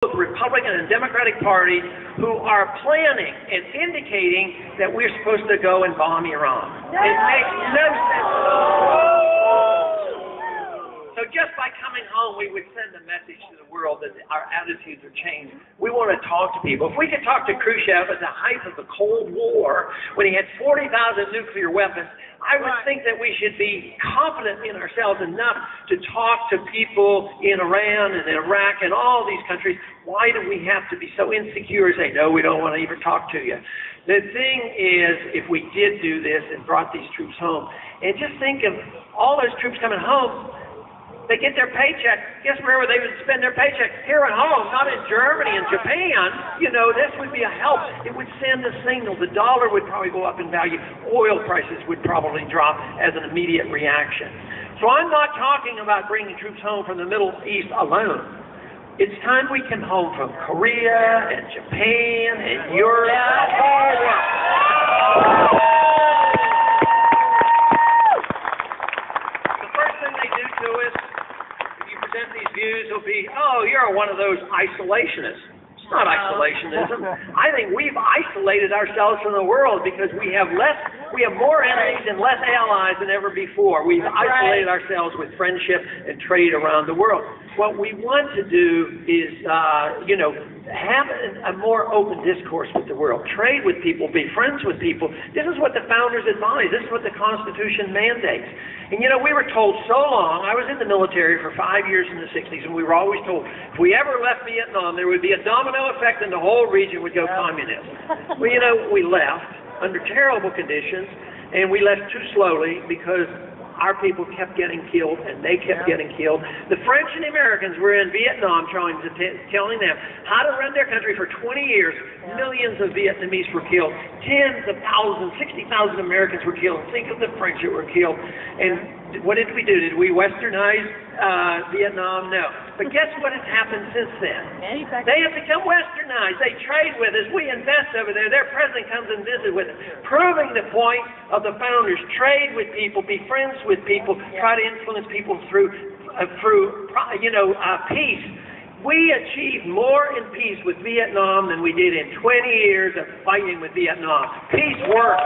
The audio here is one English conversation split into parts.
both Republican and Democratic Party who are planning and indicating that we're supposed to go and bomb Iran. It makes no sense at all. So just by coming home, we would send a message to the world that our attitudes are changing. We want to talk to people. If we could talk to Khrushchev at the height of the Cold War, when he had 40,000 nuclear weapons, I would think that we should be confident in ourselves enough to talk to people in Iran and Iraq and all these countries. Why do we have to be so insecure and say, no, we don't want to even talk to you? The thing is, if we did do this and brought these troops home, and just think of all those troops coming home, they get their paycheck. Guess where they would spend their paycheck? Here at home, not in Germany and Japan. You know, this would be a help. It would send a signal. The dollar would probably go up in value. Oil prices would probably drop as an immediate reaction. So I'm not talking about bringing troops home from the Middle East alone. It's time we come home from Korea and Japan and Europe and the whole world. The first thing they do to us, these views will be, oh, you're one of those isolationists. It's not isolationism. I think we've isolated ourselves from the world because we have more enemies and less allies than ever before. We've isolated ourselves with friendship and trade around the world. What we want to do is, have a more open discourse with the world. Trade with people, be friends with people. This is what the founders advised. This is what the Constitution mandates. And we were told so long, I was in the military for 5 years in the 60s, and we were always told, if we ever left Vietnam, there would be a domino effect and the whole region would go communist. Well, we left under terrible conditions, and we left too slowly because our people kept getting killed, and they kept getting killed. The French and the Americans were in Vietnam telling them how to run their country for 20 years. Millions of Vietnamese were killed. Tens of thousands, 60,000 Americans were killed. Think of the French that were killed. And what did we do? Did we westernize Vietnam? No. But guess what has happened since then? They have become westernized. They trade with us. We invest over there. Their president comes and visits with us, proving the point of the founders. Trade with people, be friends with people, try to influence people through peace. We achieved more in peace with Vietnam than we did in 20 years of fighting with Vietnam. Peace works.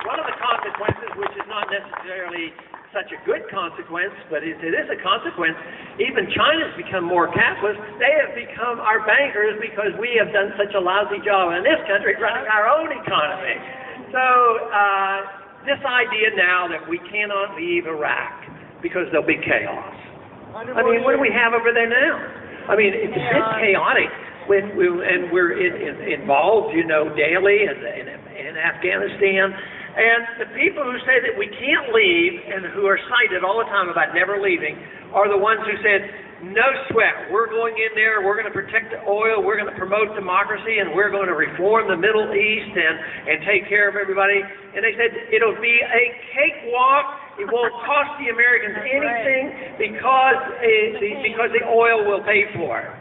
One of the consequences, which is not necessarily such a good consequence, but it is a consequence, even China's become more capitalist. They have become our bankers because we have done such a lousy job in this country running our own economy. So this idea now that we cannot leave Iraq because there'll be chaos. I mean, what do we have over there now? I mean, it's a bit chaotic when we're involved, daily in Afghanistan. And the people who say that we can't leave and who are cited all the time about never leaving are the ones who said, no sweat, we're going in there, we're going to protect the oil, we're going to promote democracy, and we're going to reform the Middle East and take care of everybody. And they said it'll be a cakewalk, it won't cost the Americans anything because the oil will pay for it.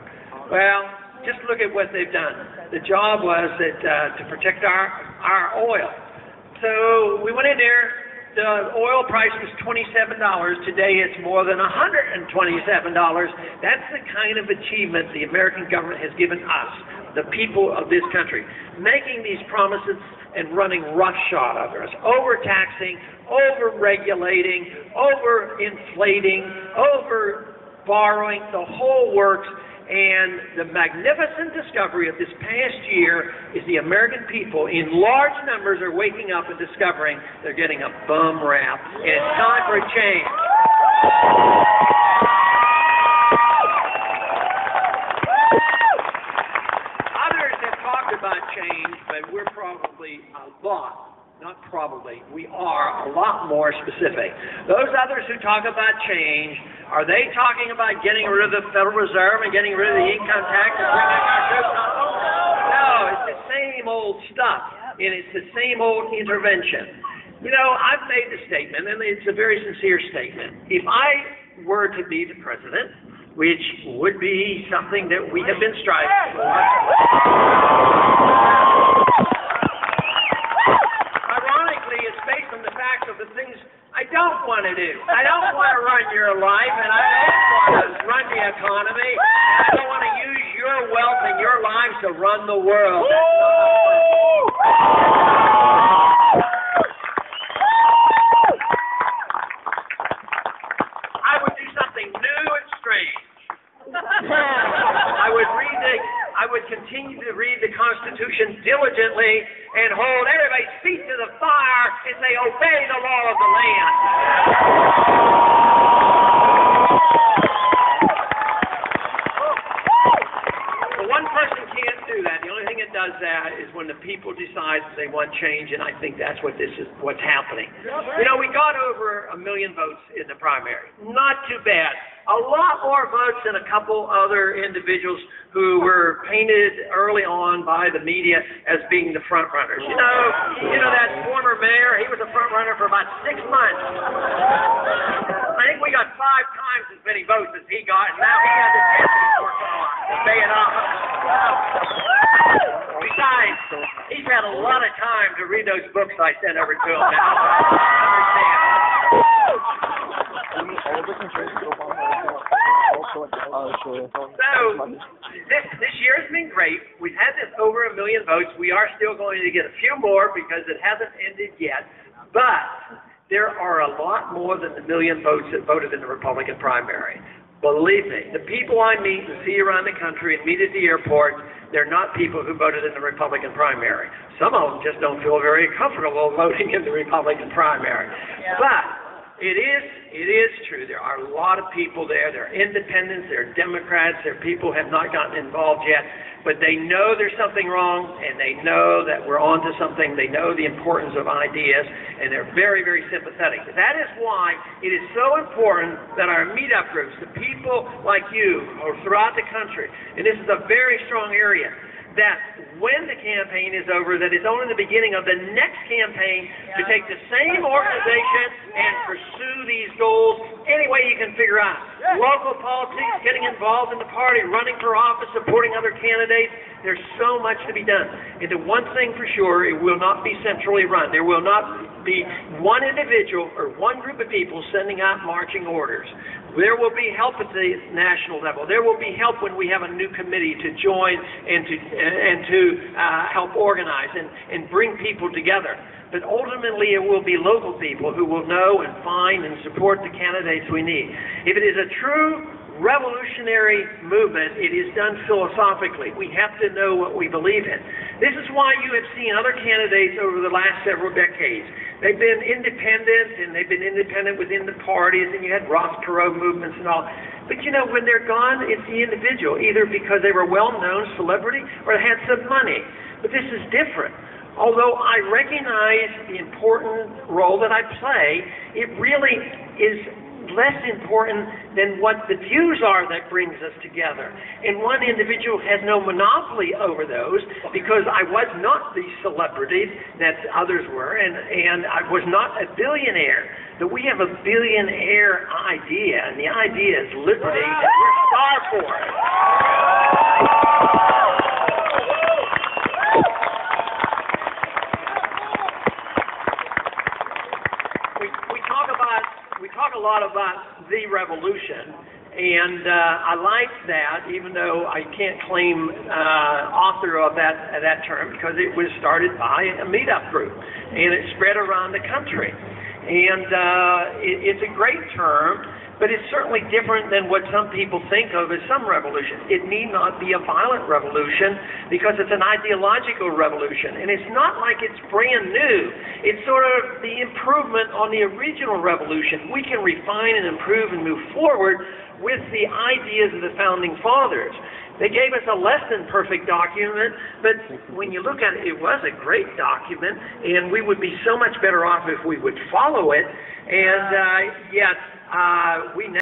Well, just look at what they've done. The job was that to protect our oil. So we went in there, the oil price was $27. Today it's more than $127. That's the kind of achievement the American government has given us, the people of this country, making these promises and running roughshod over us, overtaxing, over-regulating, over-inflating, over-borrowing, the whole works. And the magnificent discovery of this past year is the American people in large numbers are waking up and discovering they're getting a bum rap. And it's time for a change. Others have talked about change, but we're probably we are a lot more specific. Those others who talk about change, are they talking about getting rid of the Federal Reserve and getting rid of the income tax and bringing our troops home? No, it's the same old stuff, and it's the same old intervention. I've made the statement, and it's a very sincere statement. If I were to be the president, which would be something that we have been striving for, the things I don't want to do. I don't want to run your life, and I don't want to run the economy. And I don't want to use your wealth and your lives to run the world. I would do something new and strange. I would continue to read the Constitution diligently and hold everybody's feet to the fire and say, obey the law of the land. But one person can't do that. The only thing that does that is when the people decide that they want change, and I think that's what's happening. You know, we got over 1 million votes in the primary. Not too bad. A lot more votes than a couple other individuals who were painted early on by the media as being the front runners. You know that former mayor, he was a front runner for about 6 months. I think we got 5 times as many votes as he got, and now he has a chance to pay it off. Besides, he's had a lot of time to read those books I sent over to him now. So, this year has been great. We've had this over 1 million votes. We are still going to get a few more because it hasn't ended yet. But there are a lot more than the 1 million votes that voted in the Republican primary. Believe me, the people I meet and see around the country and meet at the airport, they're not people who voted in the Republican primary. Some of them just don't feel very comfortable voting in the Republican primary. Yeah. But it is true. There are a lot of people there. They're independents, they're Democrats, they're people who have not gotten involved yet, but they know there's something wrong, and they know that we're on to something. They know the importance of ideas, and they're very, very sympathetic. That is why it is so important that our meetup groups, the people like you throughout the country, and this is a very strong area, that when the campaign is over, that it's only the beginning of the next campaign to take the same organization and pursue these goals any way you can figure out. Local politics, getting involved in the party, running for office, supporting other candidates. There's so much to be done. And the one thing for sure, it will not be centrally run. There will not be one individual or one group of people sending out marching orders. There will be help at the national level. There will be help when we have a new committee to join and to help organize and bring people together. But ultimately, it will be local people who will know and find and support the candidates we need. If it is a true revolutionary movement, it is done philosophically. We have to know what we believe in. This is why you have seen other candidates over the last several decades. They've been independent, and they've been independent within the parties, and you had Ross Perot movements and all. But you know, when they're gone, it's the individual, either because they were a well-known celebrity or they had some money. But this is different. Although I recognize the important role that I play, it really is less important than what the views are that brings us together. And one individual has no monopoly over those, because I was not the celebrity that others were, and I was not a billionaire. But we have a billionaire idea, and the idea is liberty, and we're starved for it. We talk a lot about the revolution, and I like that, even though I can't claim author of that term, because it was started by a meetup group, and it spread around the country. And it's a great term, but it's certainly different than what some people think of as some revolution. It need not be a violent revolution, because it's an ideological revolution. And it's not like it's brand new. It's sort of the improvement on the original revolution. We can refine and improve and move forward with the ideas of the Founding Fathers. They gave us a less than perfect document, but when you look at it, it was a great document, and we would be so much better off if we would follow it. And yet, we